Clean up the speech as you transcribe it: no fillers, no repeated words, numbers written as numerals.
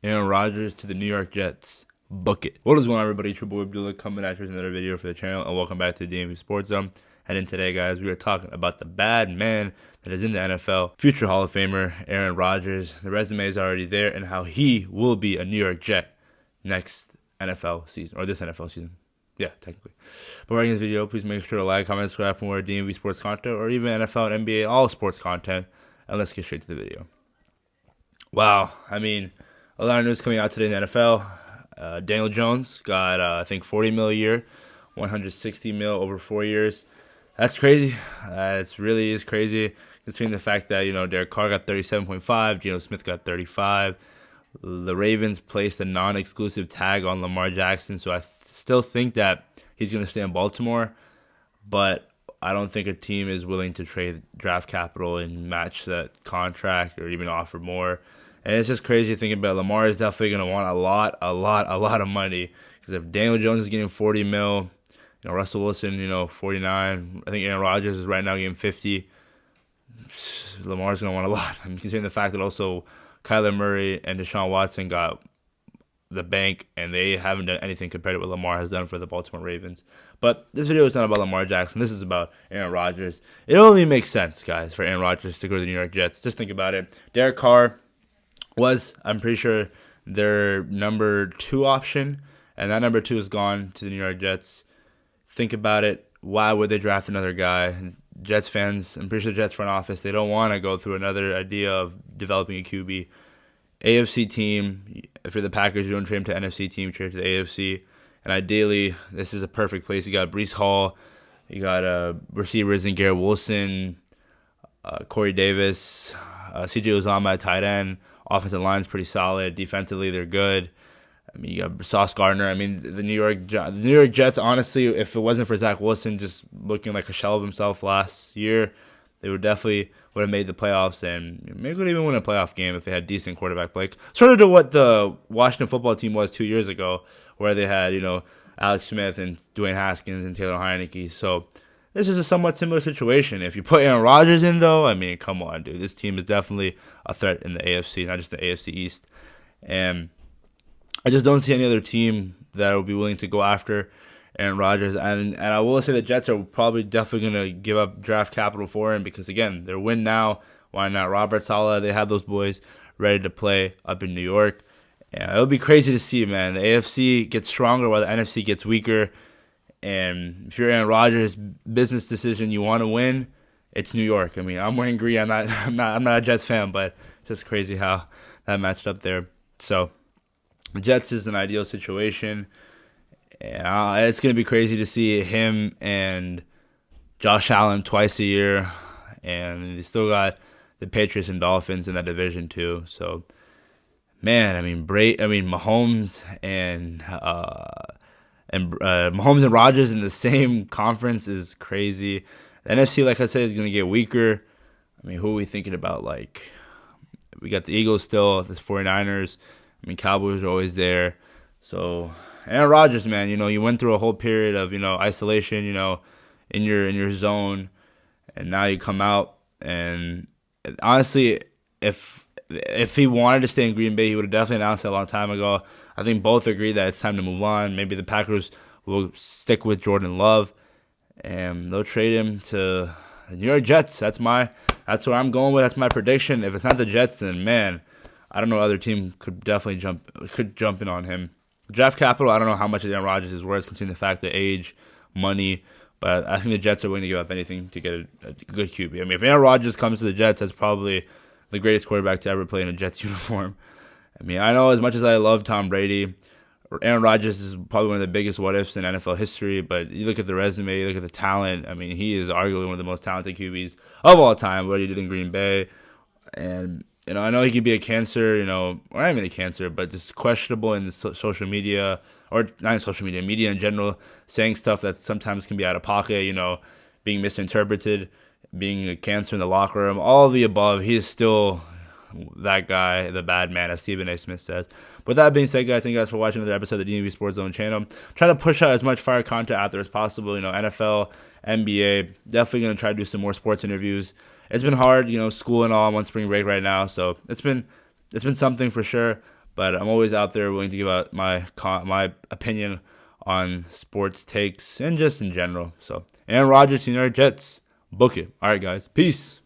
Aaron Rodgers to the New York Jets. Book it. What is going on, everybody? It's your boy Abdullah coming at you with another video for the channel, and welcome back to the DMV Sports Zone. And in today, guys, we are talking about the bad man that is in the NFL, future Hall of Famer Aaron Rodgers. The resume is already there, and how he will be a New York Jet next NFL season, or this NFL season. Yeah, technically. Before I get this video, please make sure to like, comment, subscribe for more DMV sports content, or even NFL and NBA, all sports content. And let's get straight to the video. Wow, I mean, a lot of news coming out today in the NFL. Daniel Jones got, I think, 40 mil a year, 160 mil over 4 years. That's crazy. It really is crazy, considering the fact that, Derek Carr got 37.5, Geno Smith got 35. The Ravens placed a non-exclusive tag on Lamar Jackson, so I still think that he's going to stay in Baltimore, but I don't think a team is willing to trade draft capital and match that contract or even offer more. And it's just crazy thinking about Lamar is definitely going to want a lot of money. Because if Daniel Jones is getting 40 mil, Russell Wilson, 49. I think Aaron Rodgers is right now getting 50. Lamar's going to want a lot. I'm considering the fact that also Kyler Murray and Deshaun Watson got the bank, and they haven't done anything compared to what Lamar has done for the Baltimore Ravens. But this video is not about Lamar Jackson. This is about Aaron Rodgers. It only makes sense, guys, for Aaron Rodgers to go to the New York Jets. Just think about it. Derek Carr was, I'm pretty sure, their number 2 option, and that number 2 is gone to the New York Jets. Think about it. Why would they draft another guy? Jets fans, I'm pretty sure Jets front office, they don't want to go through another idea of developing a QB. AFC team, if you're the Packers, you don't trade him to NFC team, trade to the AFC. And ideally, this is a perfect place. You got Breece Hall, you got receivers in Garrett Wilson, Corey Davis, CJ Uzomah at tight end. Offensive line's pretty solid. Defensively, they're good. I mean, you got Sauce Gardner. I mean, the New York Jets, honestly, if it wasn't for Zach Wilson just looking like a shell of himself last year, they would have made the playoffs, and maybe would even win a playoff game if they had decent quarterback play. Sort of to what the Washington football team was 2 years ago, where they had, Alex Smith and Dwayne Haskins and Taylor Heineke. So this is a somewhat similar situation. If you put Aaron Rodgers in, though, I mean, come on, dude. This team is definitely a threat in the AFC, not just the AFC East. And I just don't see any other team that will be willing to go after Aaron Rodgers. And I will say the Jets are probably definitely going to give up draft capital for him because, again, they're win now. Why not? Robert Saleh, they have those boys ready to play up in New York. And it'll be crazy to see, man. The AFC gets stronger while the NFC gets weaker. And if you're Aaron Rodgers' business decision, you want to win, it's New York. I mean, I'm wearing green. I'm not a Jets fan, but it's just crazy how that matched up there. So the Jets is an ideal situation. And it's going to be crazy to see him and Josh Allen twice a year. And they still got the Patriots and Dolphins in that division too. So, man, I mean, Mahomes and Mahomes and Rodgers in the same conference is crazy. The NFC, like I said, is going to get weaker. I mean, who are we thinking about? Like, we got the Eagles still, the 49ers. I mean, Cowboys are always there. So Aaron Rodgers, man, you went through a whole period of, isolation, in your zone, and now you come out, and honestly, if he wanted to stay in Green Bay, he would have definitely announced it a long time ago. I think both agree that it's time to move on. Maybe the Packers will stick with Jordan Love, and they'll trade him to the New York Jets. That's where I'm going with. That's my prediction. If it's not the Jets, then man, I don't know. Other team could definitely jump in on him. Draft capital, I don't know how much Aaron Rodgers is worth, considering the fact that age, money, but I think the Jets are willing to give up anything to get a good QB. I mean, if Aaron Rodgers comes to the Jets, that's probably the greatest quarterback to ever play in a Jets uniform. I mean, I know as much as I love Tom Brady, Aaron Rodgers is probably one of the biggest what-ifs in NFL history, but you look at the resume, you look at the talent, I mean, he is arguably one of the most talented QBs of all time, what he did in Green Bay, and I know he can be a cancer, or not even a cancer, but just questionable in social media, or not in social media, media in general, saying stuff that sometimes can be out of pocket, being misinterpreted, being a cancer in the locker room, all of the above. He is still that guy, the bad man, as Stephen A. Smith says. With that being said, guys, thank you guys for watching another episode of the DMV Sports Zone channel. I'm trying to push out as much fire content out there as possible, NFL, NBA. Definitely going to try to do some more sports interviews. It's been hard, school and all. I'm on spring break right now, so it's been something for sure. But I'm always out there willing to give out my opinion on sports takes and just in general. So, Aaron Rodgers, New York Jets, book it. All right, guys. Peace.